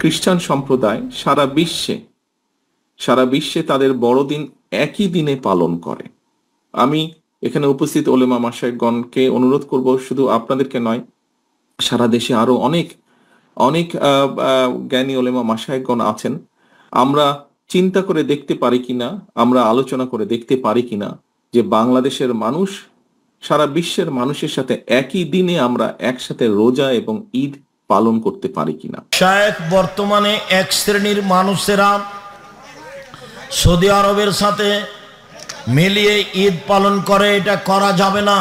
খ্রিস্টান সম্প্রদায় সারা বিশ্বে তাদের বড়দিন একই দিনে পালন করে। আমি এখানে উপস্থিত ওলেমা মাশায়েখগণকে অনুরোধ করব, শুধু আপনাদেরকে নয়, সারা দেশে আরো অনেক অনেক জ্ঞানী ওলেমা মাশায়েখগণ আছেন। আমরা চিন্তা করে দেখতে পারি কিনা, আমরা আলোচনা করে দেখতে পারি কিনা যে বাংলাদেশের মানুষ সারা বিশ্বের মানুষের সাথে একই দিনে আমরা একসাথে রোজা এবং ঈদ পালন করতে পারি কিনা। শায়েখ, বর্তমানে এক শ্রেণীর মানুষেরা সৌদি আরবের সাথে মিলিয়ে ঈদ পালন করে। এটা করা যাবে না,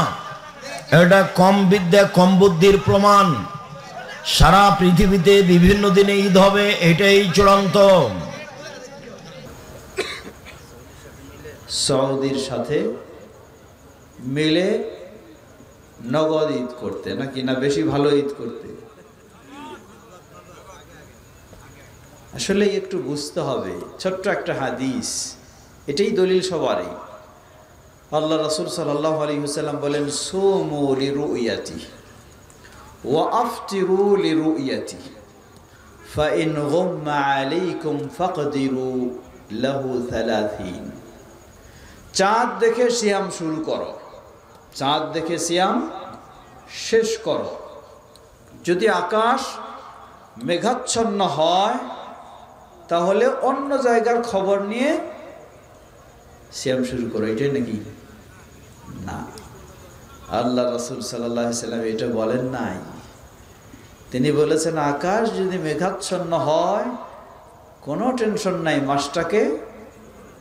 এটা কম বিদ্যা কম বুদ্ধির প্রমাণ। সারা পৃথিবীতে বিভিন্ন দিনে ঈদ হবে, এটাই চূড়ান্ত। সৌদির সাথে মিলে নগদ ঈদ করতে নাকি না বেশি ভালো ঈদ করতে, আসলে একটু বুঝতে হবে। ছোট্ট একটা হাদিস, এটাই দলিল সবারই। আল্লাহ রাসূল সাল্লাল্লাহু আলাইহি ওয়াসাল্লাম বলেন, সুমু লিরুয়াতি ওয়া আফতিরু লিরুয়াতি ফাইন গুম্মা আলাইকুম ফাকদিরু লাহু 30। চাঁদ দেখে সিয়াম শুরু করো, চাঁদ দেখে সিয়াম শেষ করো। যদি আকাশ মেঘাচ্ছন্ন হয় তাহলে অন্য জায়গার খবর নিয়ে সিয়াম শুরু করো, এটাই নাকি? না, আল্লাহ রাসূল সাল্লাল্লাহু আলাইহি ওয়াসাল্লাম এটা বলেন নাই। তিনি বলেছেন, আকাশ যদি মেঘাচ্ছন্ন হয় কোনো টেনশন নাই, মাসটাকে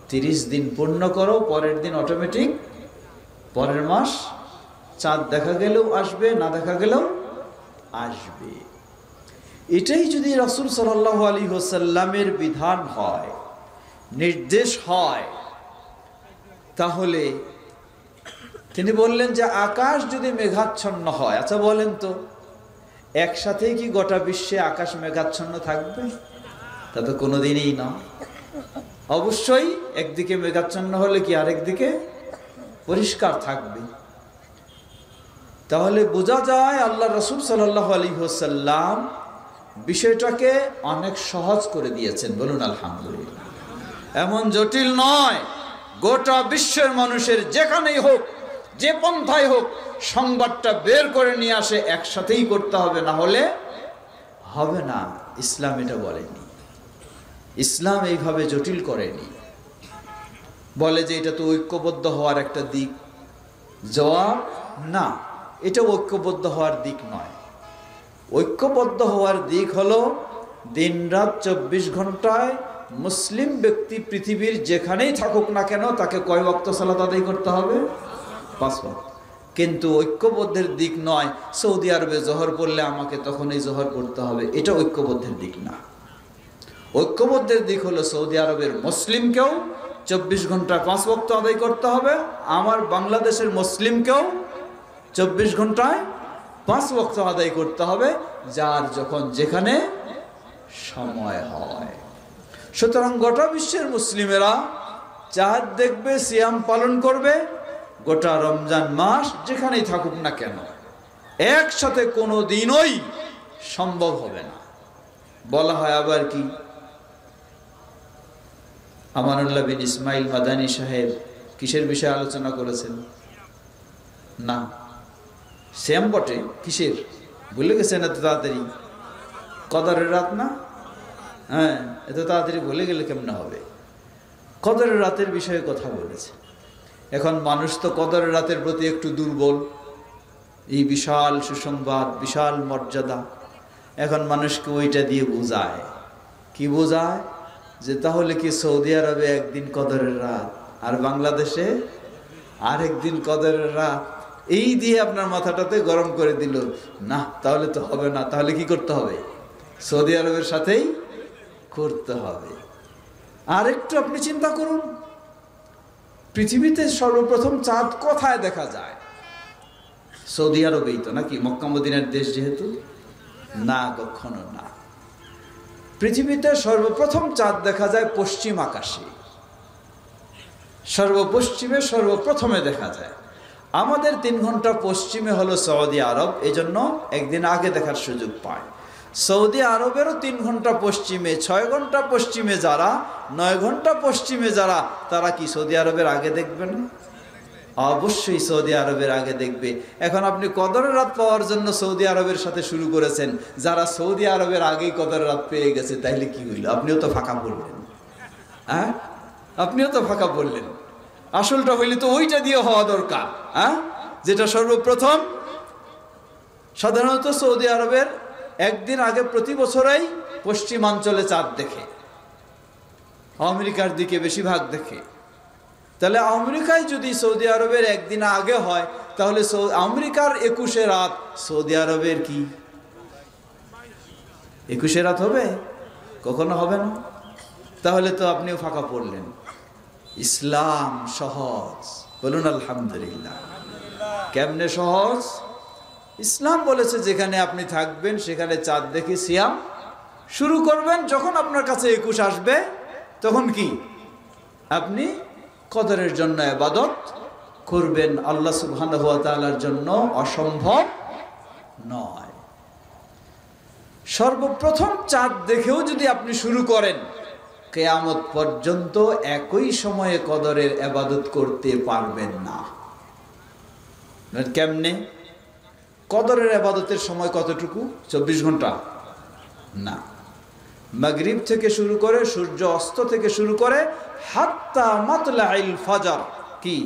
30 দিন পূর্ণ করো, পরের দিন অটোমেটিক পরের মাস চাঁদ দেখা গেলেও আসবে, না দেখা গেলেও আসবে। এটাই যদি রাসূল সাল্লাল্লাহু আলাইহি ওয়াসাল্লামের বিধান হয়, নির্দেশ হয়, তাহলে তিনি বললেন যে আকাশ যদি মেঘাচ্ছন্ন হয়, আচ্ছা বলেন তো, একসাথেই কি গোটা বিশ্বে আকাশ মেঘাচ্ছন্ন থাকবে? তা তো কোনোদিনই না। অবশ্যই একদিকে মেঘাচ্ছন্ন হলে কি আরেকদিকে পরিষ্কার থাকবে। তাহলে বোঝা যায় আল্লাহ রাসূল সাল্লাল্লাহু আলাইহি ওয়াসাল্লাম বিষয়টাকে অনেক সহজ করে দিয়েছেন। বলুন আলহামদুলিল্লাহ। এমন জটিল নয়। গোটা বিশ্বের মানুষের যেখানেই হোক, যে পন্থায় হোক, সংবাদটা বের করে নিয়ে আসে, একসাথেই করতে হবে, না হলে হবে না। ইসলাম এটা বলেনি, ইসলাম এইভাবে জটিল করেনি। বলে যে এটা তো ঐক্যবদ্ধ হওয়ার একটা দিক। জবাব, না, এটা ঐক্যবদ্ধ হওয়ার দিক নয়। ঐক্যবদ্ধ হওয়ার দিক হলো দিনরাত 24 ঘন্টায় মুসলিম ব্যক্তি পৃথিবীর যেখানেই থাকুক না কেন তাকে কয় ওয়াক্ত সালাত আদায় করতে হবে? 5 ওয়াক্ত। কিন্তু ঐক্যবদ্ধের দিক নয় সৌদি আরবে জোহর পড়লে আমাকে তখন এই জোহর পড়তে হবে, এটা ঐক্যবদ্ধের দিক না। ঐক্যবদ্ধের দিক হলো সৌদি আরবের মুসলিমকেও 24 ঘন্টায় 5 ওয়াক্ত আদায় করতে হবে, আমার বাংলাদেশের মুসলিমকেও 24 ঘন্টায় 5 ওয়াক্ত আদায় করতে হবে, যার যখন যেখানে সময় হয়। সুতরাং গোটা বিশ্বের মুসলিমেরা চাঁদ দেখবে, সিয়াম পালন করবে, গোটা রমজান মাস যেখানেই থাকুক না কেন, একসাথে কোনো দিনই সম্ভব হবে না। বলা হয় আবার কি, আমানুল্লাহ বিন ইসমাইল মাদানী সাহেব কিসের বিষয়ে আলোচনা করেছেন? না, সিয়াম বটে, কিসের ভুলে গেছেন এত তাড়াতাড়ি? কদরের রাত না? হ্যাঁ, এত তাড়াতাড়ি ভুলে গেলে কেমনে হবে? কদরের রাতের বিষয়ে কথা বলেছে। এখন মানুষ তো কদরের রাতের প্রতি একটু দুর্বল। এই বিশাল সুসংবাদ, বিশাল মর্যাদা, এখন মানুষকে ওইটা দিয়ে বোঝায়। কি বোঝায়? যে তাহলে কি সৌদি আরবে একদিন কদরের রাত আর বাংলাদেশে আরেকদিন কদরের রাত, এই দিয়ে আপনার মাথাটাতে গরম করে দিল। না, তাহলে তো হবে না। তাহলে কি করতে হবে? সৌদি আরবের সাথেই করতে হবে। আর একটু আপনি চিন্তা করুন, পৃথিবীতে সর্বপ্রথম চাঁদ কোথায় দেখা যায়? সৌদি আরবেই তো, নাকি? মক্কা মদিনার দেশ যেহেতু। না, কখনো না। পৃথিবীতে সর্বপ্রথম চাঁদ দেখা যায় পশ্চিম আকাশে, সর্বপশ্চিমে সর্বপ্রথমে দেখা যায়। আমাদের 3 ঘন্টা পশ্চিমে হলো সৌদি আরব, এজন্য একদিন আগে দেখার সুযোগ পায়। সৌদি আরবেরও 3 ঘন্টা পশ্চিমে, 6 ঘন্টা পশ্চিমে যারা, 9 ঘন্টা পশ্চিমে যারা, তারা কি সৌদি আরবের আগে দেখবে না? অবশ্যই সৌদি আরবের আগে দেখবে। এখন আপনি কদরের রাত পাওয়ার জন্য সৌদি আরবের সাথে শুরু করেছেন, যারা সৌদি আরবের আগেই কদরের রাত পেয়ে গেছে, তাইলে কি হইল? আপনিও তো ফাঁকা পড়লেন। হ্যাঁ, আপনিও তো ফাঁকা পড়লেন। আসলটা হইলে তো ওইটা দিয়ে হওয়া দরকার। হ্যাঁ, যেটা সর্বপ্রথম। সাধারণত সৌদি আরবের একদিন আগে প্রতি বছরেই পশ্চিমাঞ্চলে চাঁদ দেখে, আমেরিকার দিকে বেশিরভাগ দেখে। তাহলে আমেরিকায় যদি সৌদি আরবের একদিন আগে হয়, তাহলে আমেরিকার 21শে রাত সৌদি আরবের কি 21শে রাত হবে? কখনো হবে না। তাহলে তো আপনিও ফাঁকা পড়লেন। ইসলাম সহজ, বলুন আলহামদুলিল্লাহ। কেমনে সহজ? ইসলাম বলেছে যেখানে আপনি থাকবেন সেখানে চাঁদ দেখে সিয়াম শুরু করবেন। যখন আপনার কাছে 21 আসবে, তখন কি আপনি কদরের জন্য ইবাদত করবেন। আল্লাহ সুবহানাহু ওয়া তাআলার জন্য অসম্ভব নয়। সর্বপ্রথম চাঁদ দেখেও যদি আপনি শুরু করেন, কিয়ামত পর্যন্ত একই সময়ে কদরের ইবাদত করতে পারবেন না। কেমনে? কদরের ইবাদতের সময় কতটুকু? 24 ঘন্টা না। মাগরিব থেকে শুরু করে, সূর্য অস্ত থেকে শুরু করে, হাত্তা মাতলাইল ফজর, কি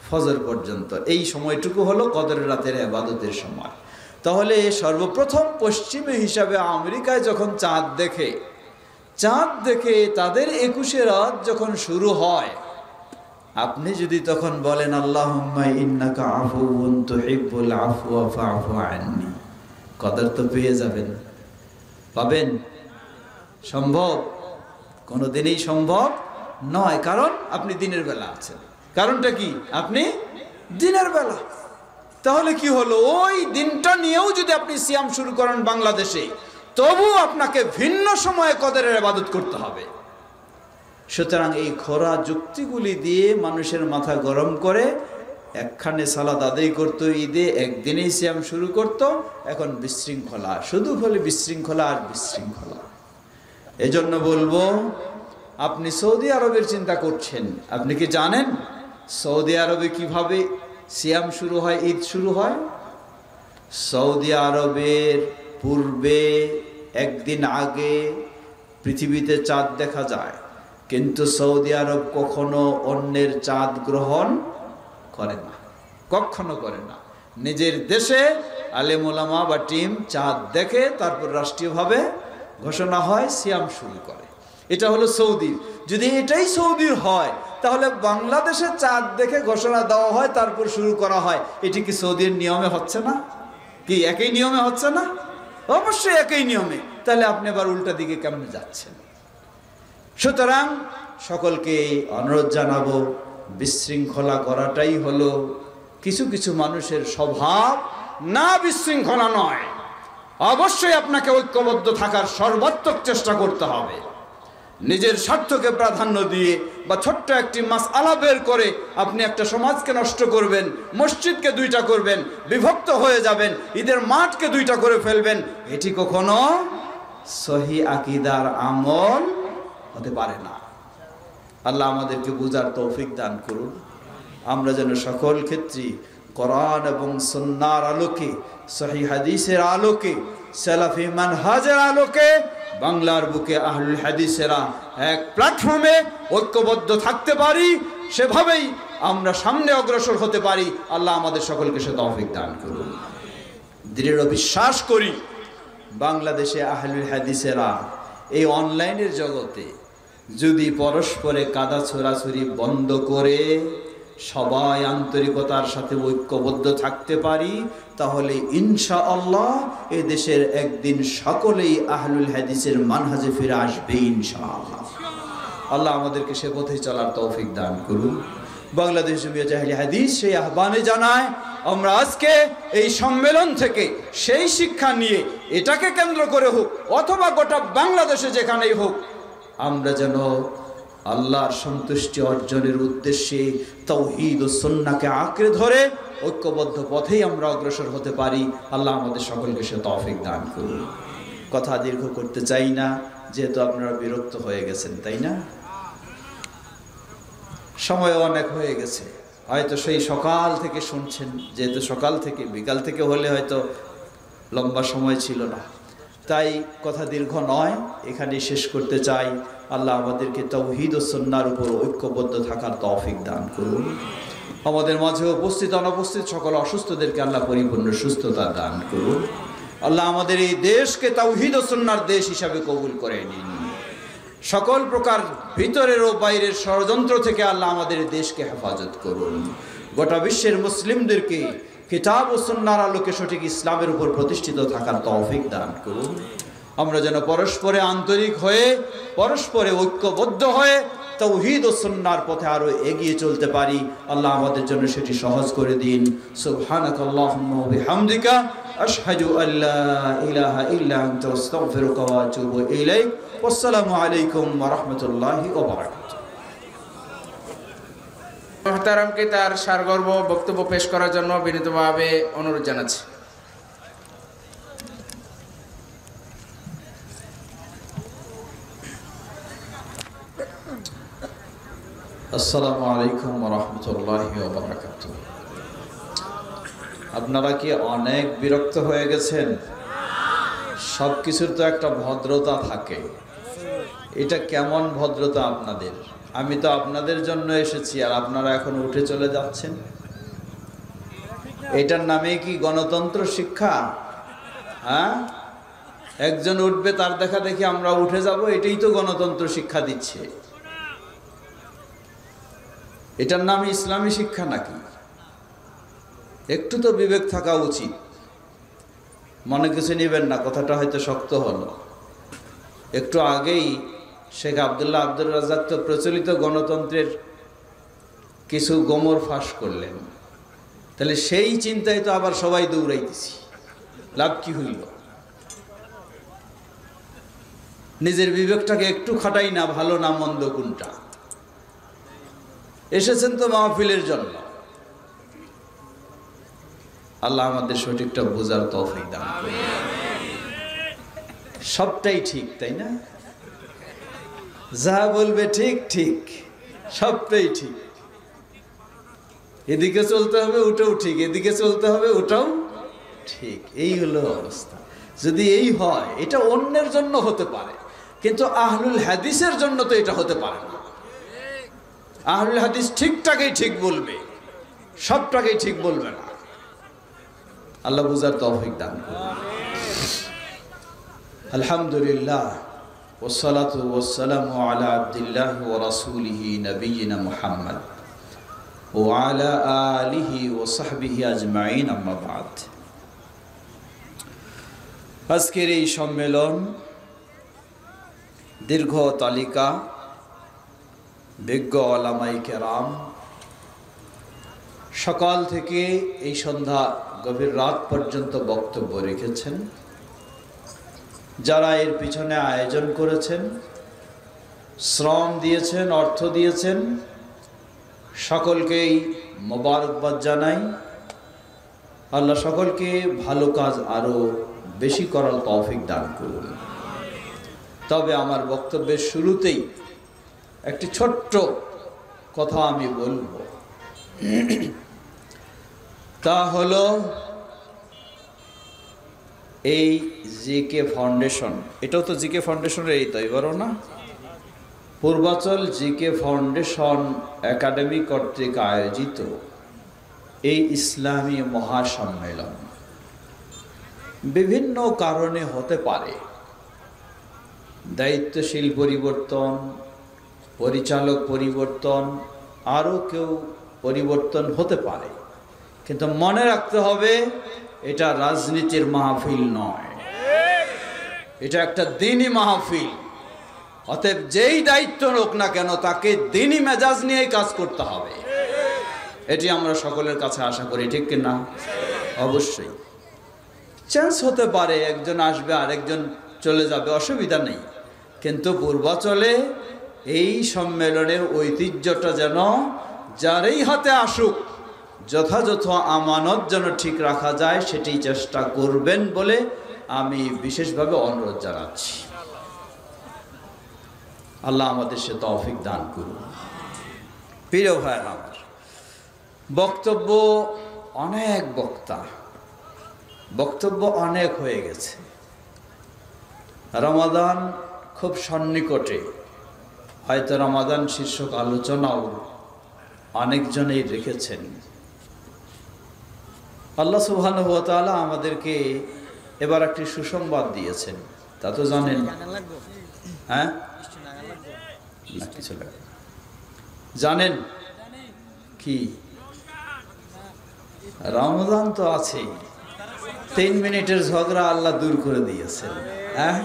ফজর পর্যন্ত, এই সময়টুকু হলো কদরের রাতের ইবাদতের সময়। তাহলে সর্বপ্রথম পশ্চিমে হিসাবে আমেরিকায় যখন চাঁদ দেখে তাদের 21শে রাত যখন শুরু হয়, আপনি যদি তখন বলেন আল্লাহুম্মা ইন্নাকা আফুউন তুহিব্বুল আফওয়া ফা'ফু আন্নি, কদর তো পেয়ে যাবেন। পাবেন? সম্ভব? কোনোদিনই সম্ভব নয়, কারণ আপনি দিনের বেলা আছেন। কারণটা কি? আপনি দিনের বেলা। তাহলে কি হলো? ওই দিনটা নিয়েও যদি আপনি সিয়াম শুরু করেন বাংলাদেশে, তবু আপনাকে ভিন্ন সময়ে কদরের ইবাদত করতে হবে। সুতরাং এই খোরা যুক্তিগুলি দিয়ে মানুষের মাথা গরম করে একখানে সালাত আদায় করতো ঈদে, একদিনেই সিয়াম শুরু করত। এখন বিশৃঙ্খলা, শুধু বলে বিশৃঙ্খলা আর বিশৃঙ্খলা। এজন্য বলবো, আপনি সৌদি আরবের চিন্তা করছেন, আপনি কি জানেন সৌদি আরবে কিভাবে সিয়াম শুরু হয়, ঈদ শুরু হয়? সৌদি আরবের পূর্বে একদিন আগে পৃথিবীতে চাঁদ দেখা যায়, কিন্তু সৌদি আরব কখনো অন্যের চাঁদ গ্রহণ করে না, কখনো করে না। নিজের দেশে আলেম ওলামা বা টিম চাঁদ দেখে, তারপর রাষ্ট্রীয়ভাবে ঘোষণা হয়, সিয়াম শুরু করে। এটা হলো সৌদির। যদি এটাই সৌদির হয়, তাহলে বাংলাদেশে চাঁদ দেখে ঘোষণা দেওয়া হয়, তারপর শুরু করা হয়। এটি কি সৌদির নিয়মে হচ্ছে না? কি একই নিয়মে হচ্ছে না? অবশ্যই একই নিয়মে। তাহলে আপনি আবার উল্টা দিকে কেমনে যাচ্ছেন? সুতরাং সকলকে অনুরোধ জানাবো, বিশৃঙ্খলা করাটাই হলো কিছু কিছু মানুষের স্বভাব। না, বিশৃঙ্খলা নয়। অবশ্যই আপনাকে ঐক্যবদ্ধ থাকার সর্বাত্মক চেষ্টা করতে হবে। নিজের স্বার্থকে প্রাধান্য দিয়ে বা ছোট্ট একটি মাসআলা বের করে আপনি একটা সমাজকে নষ্ট করবেন, মসজিদকে দুইটা করবেন, বিভক্ত হয়ে যাবেন, ঈদের মাঠকে দুইটা করে ফেলবেন, এটি কখনো সহি আকীদার আমল হতে পারে না। আল্লাহ আমাদেরকে বুঝার তৌফিক দান করুন। আমরা যেন সকল ক্ষেত্রে কোরআন এবং সুন্নাহর আলোকে, সহিহ হাদিসের আলোকে, সালাফি মানহাজের আলোকে বাংলার বুকে আহলুল হাদিসেরা এক প্ল্যাটফর্মে ঐক্যবদ্ধ থাকতে পারি, সেভাবেই আমরা সামনে অগ্রসর হতে পারি। আল্লাহ আমাদের সকলকে সে তৌফিক দান করুন। দৃঢ় বিশ্বাস করি, বাংলাদেশে আহলুল হাদিসেরা এই অনলাইনের জগতে যদি পরস্পরে কাদা ছোড়াছুরি বন্ধ করে সবাই আন্তরিকতার সাথে ঐক্যবদ্ধ থাকতে পারি, তাহলে ইনশাআল্লাহ এ দেশের একদিন সকলেই আহলুল হাদিসের মানহাজে ফিরে আসবে ইনশাআল্লাহ। আল্লাহ আমাদেরকে সে পথে চলার তৌফিক দান করুন। বাংলাদেশ জমিয়ত আহলে হাদিস সেই আহ্বানে জানায়, আমরা আজকে এই সম্মেলন থেকে সেই শিক্ষা নিয়ে, এটাকে কেন্দ্র করে হোক অথবা গোটা বাংলাদেশে যেখানেই হোক, আমরা যেন আল্লাহর সন্তুষ্টি অর্জনের উদ্দেশ্যে তাওহীদ ও সুন্নাহকে আঁকড়ে ধরে ঐক্যবদ্ধ পথেই আমরা অগ্রসর হতে পারি। আল্লাহ আমাদের সকলকে সে তৌফিক দান করুন। কথা দীর্ঘ করতে চাই না, যেহেতু আপনারা বিরক্ত হয়ে গেছেন, তাই না? সময় অনেক হয়ে গেছে, হয়তো সেই সকাল থেকে শুনছেন, যেহেতু সকাল থেকে, বিকাল থেকে হলে হয়তো লম্বা সময় ছিল না, তাই কথা দীর্ঘ নয়, এখানেই শেষ করতে চাই। আল্লাহ আমাদেরকে তাওহীদ ও সুন্নাহর উপর ঐক্যবদ্ধ থাকার তৌফিক দান করুন। আমাদের মাঝে উপস্থিত অনুপস্থিত সকল অসুস্থদেরকে আল্লাহ পরিপূর্ণ সুস্থতা দান করুন। আল্লাহ আমাদের এই দেশকে তাওহীদ ও সুন্নাহর দেশ হিসাবে কবুল করে নিন। সকল প্রকার ভিতরের ও বাইরের ষড়যন্ত্র থেকে আল্লাহ আমাদের দেশকে হেফাজত করুন। গোটা বিশ্বের মুসলিমদেরকে কিতাব ও সুন্নাহর আলোকে সঠিক ইসলামের উপর প্রতিষ্ঠিত থাকার তৌফিক দান করুন। আমরা যেন পরস্পরে আন্তরিক হয়ে, পরস্পরে ঐক্যবদ্ধ হয়ে তাওহীদ ও সুন্নাহর পথে আরো এগিয়ে চলতে পারি। আল্লাহ আমাদের জন্য সেটি সহজ করে দিন। সুবহানাকাল্লাহুম্মা ওয়া বিহামদিকা আশহাদু আল্লা ইলাহা ইল্লা আনতা আস্তাগফিরুকা ওয়া আতুবু ইলাইক। আসসালামু আলাইকুম ওয়া রাহমাতুল্লাহি ওয়া বারাকাতুহু। মুহতারামকে তার সারগর্ভ বক্তব্য পেশ করার জন্য বিনীতভাবে অনুরোধ জানাচ্ছি। আসসালামু আলাইকুম ওয়া রাহমাতুল্লাহি ওয়া বারাকাতুহু। আপনারা কি অনেক বিরক্ত হয়ে গেছেন? সব কিছুর তো একটা ভদ্রতা থাকে। এটা কেমন ভদ্রতা আপনাদের? আমি তো আপনাদের জন্য এসেছি, আর আপনারা এখন উঠে চলে যাচ্ছেন। এটার নামে কি গণতন্ত্র শিক্ষা? হ্যাঁ, একজন উঠবে, তার দেখা দেখি আমরা উঠে যাব, এটাই তো গণতন্ত্র শিক্ষা দিচ্ছে। এটার নাম ইসলামী শিক্ষা নাকি? একটু তো বিবেক থাকা উচিত। মনে কিছু নেবেন না, কথাটা হয়তো শক্ত হলো। একটু আগেই শেখ আব্দুল্লাহ আব্দুর রাজ্জাক তো প্রচলিত গণতন্ত্রের কিছু গোমর ফাঁস করলেন। তাহলে সেই চিন্তায় তো আবার সবাই দৌড়াইতেছি, লাভ কি হইল? নিজের বিবেকটাকে একটু খাটাই না, ভালো না মন্দ কোনটা? এসেছেন তো মাহফিলের জন্য। আল্লাহ আমাদের সঠিকটা বোঝার তৌফিক দান করুন। সবটাই ঠিক, তাই না? যা বলবে ঠিক ঠিক, সবটাই ঠিক। এদিকে চলতে হবে, ওটাও ঠিক, এদিকে চলতে হবে, ওটাও ঠিক। এই হলো অবস্থা। যদি এই হয়, এটা অন্যের জন্য হতে পারে, কিন্তু আহলুল হাদিসের জন্য তো এটা হতে পারে না। আহলুল হাদিস ঠিকটাকেই ঠিক বলবে, সবটাকেই ঠিক বলবে না। আল্লাহ বুঝার তৌফিক দান করুন। আলহামদুলিল্লাহ ওয়াসসালাতু ওয়াসসালামু আলা আবদিল্লাহি ওয়া রাসূলিহি নবিয়িনা মুহাম্মদ ওয়া আলা আলিহি ওয়া সাহবিহি আজমাইন, আম্মা বাদ। আজকের এই সম্মেলন দীর্ঘ তালিকা, বিজ্ঞ ওলামায়ে কেরাম সকাল থেকে এই সন্ধ্যা গভীর রাত পর্যন্ত বক্তব্য রেখেছেন। যারা এর পিছনে আয়োজন করেছেন, শ্রম দিয়েছেন, অর্থ দিয়েছেন, সকলকেই মোবারকবাদ জানাই। আল্লাহ সকলকে ভালো কাজ আরো বেশি করার তৌফিক দান করুন। তবে আমার বক্তব্যের শুরুতেই একটি ছোট্ট কথা আমি বলবো, তা হলো এই জিকে ফাউন্ডেশন, এটাও তো জিকে ফাউন্ডেশনের এই তো এবারও না, পূর্বাচল জিকে ফাউন্ডেশন একাডেমি কর্তৃক আয়োজিত এই ইসলামী মহাসম্মেলন বিভিন্ন কারণে হতে পারে। দায়িত্বশীল পরিবর্তন, পরিচালক পরিবর্তন, আরও কেউ পরিবর্তন হতে পারে, কিন্তু মনে রাখতে হবে এটা রাজনীতির মাহফিল নয়, এটা একটা দ্বীনি মাহফিল। অতএব যেই দায়িত্ব হোক না কেন, তাকে দ্বীনি মেজাজ নিয়েই কাজ করতে হবে। এটি আমরা সকলের কাছে আশা করি, ঠিক কিনা? অবশ্যই চেঞ্জ হতে পারে, একজন আসবে আরেকজন চলে যাবে, অসুবিধা নেই, কিন্তু পূর্বাচলে এই সম্মেলনের ঐতিহ্যটা যেন যারই হাতে আসুক যথাযথ আমানত যেন ঠিক রাখা যায় সেটি চেষ্টা করবেন বলে আমি বিশেষভাবে অনুরোধ জানাচ্ছি। আল্লাহ আমাদের সে তৌফিক দান করুন। প্রিয় ভাইরা আমার, বক্তব্য অনেক বক্তব্য অনেক হয়ে গেছে। রমাদান খুব সন্নিকটে, হয়তো রমাদান শীর্ষক আলোচনাও অনেকজনেই রেখেছেন। আল্লাহ সুবহানাহু ওয়া তাআলা আমাদেরকে এবার একটি সুসংবাদ দিয়েছেন, তা তো জানেন। হ্যাঁ, জানেন কি? রমজান তো আছেই, 3 মিনিটের ঝগড়া আল্লাহ দূর করে দিয়েছেন। হ্যাঁ,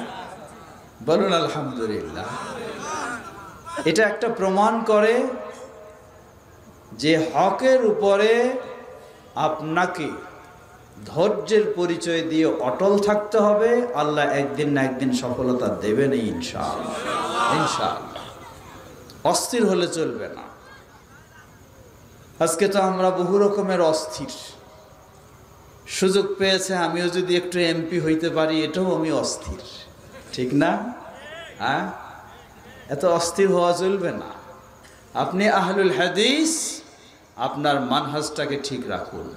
বলুন আলহামদুলিল্লাহ। এটা একটা প্রমাণ করে যে হকের উপরে আপনাকে ধৈর্যের পরিচয় দিয়ে অটল থাকতে হবে। আল্লাহ একদিন না একদিন সফলতা দেবেন ইনশাআল্লাহ, ইনশাআল্লাহ। অস্থির হলে চলবে না। আজকে তো আমরা বহু রকমের অস্থির। সুযোগ পেয়েছে আমিও যদি একটু এমপি হইতে পারি, এটাও আমি অস্থির, ঠিক না? হ্যাঁ, এত অস্থির হওয়া চলবে না। আপনি আহলুল হাদিস, আপনার মানহাজটাকে ঠিক রাখুন।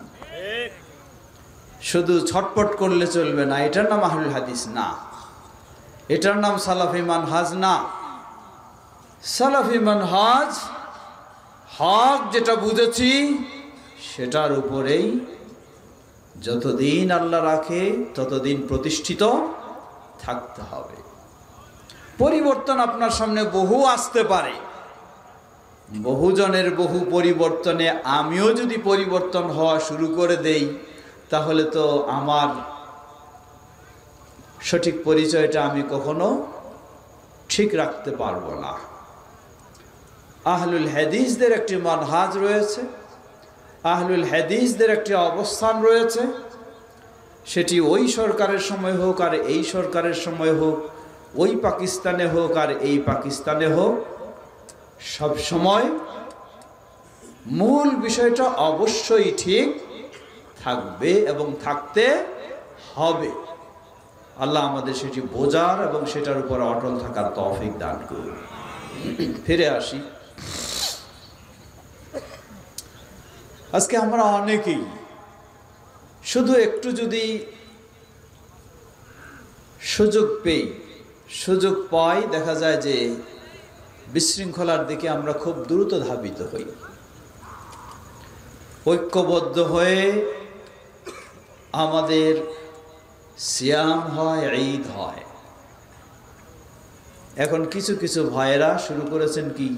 শুধু ছটপট করলে চলবে না। এটার নাম আহলুল হাদিস না, এটার নাম সালাফি মানহাজ না। সালাফি মানহাজ হক যেটা বুঝেছি সেটার উপরেই যতদিন আল্লাহ রাখে ততদিন প্রতিষ্ঠিত থাকতে হবে। পরিবর্তন আপনার সামনে বহু আসতে পারে, বহুজনের বহু পরিবর্তনে আমিও যদি পরিবর্তন হওয়া শুরু করে দেই, তাহলে তো আমার সঠিক পরিচয়টা আমি কখনো ঠিক রাখতে পারবো না। আহলুল হাদিসদের একটি মানহাজ রয়েছে, আহলুল হাদিসদের একটি অবস্থান রয়েছে। সেটি ওই সরকারের সময় হোক আর এই সরকারের সময় হোক, ওই পাকিস্তানে হোক আর এই পাকিস্তানে হোক, সব সময় মূল বিষয়টা অবশ্যই ঠিক থাকবে এবং থাকতে হবে। আল্লাহ আমাদের সেটি বোঝার এবং সেটার উপর অটল থাকার তৌফিক দান করুন। ফিরে আসি। আজকে আমরা অনেকেই শুধু একটু যদি সুযোগ পাই, দেখা যায় যে বিশৃঙ্খলার দিকে আমরা খুব দ্রুত ধাবিত হই। ঐক্যবদ্ধ হয়ে আমাদের সিয়াম হয়, ঈদ হয়। এখন কিছু কিছু ভাইয়েরা শুরু করেছেন কি,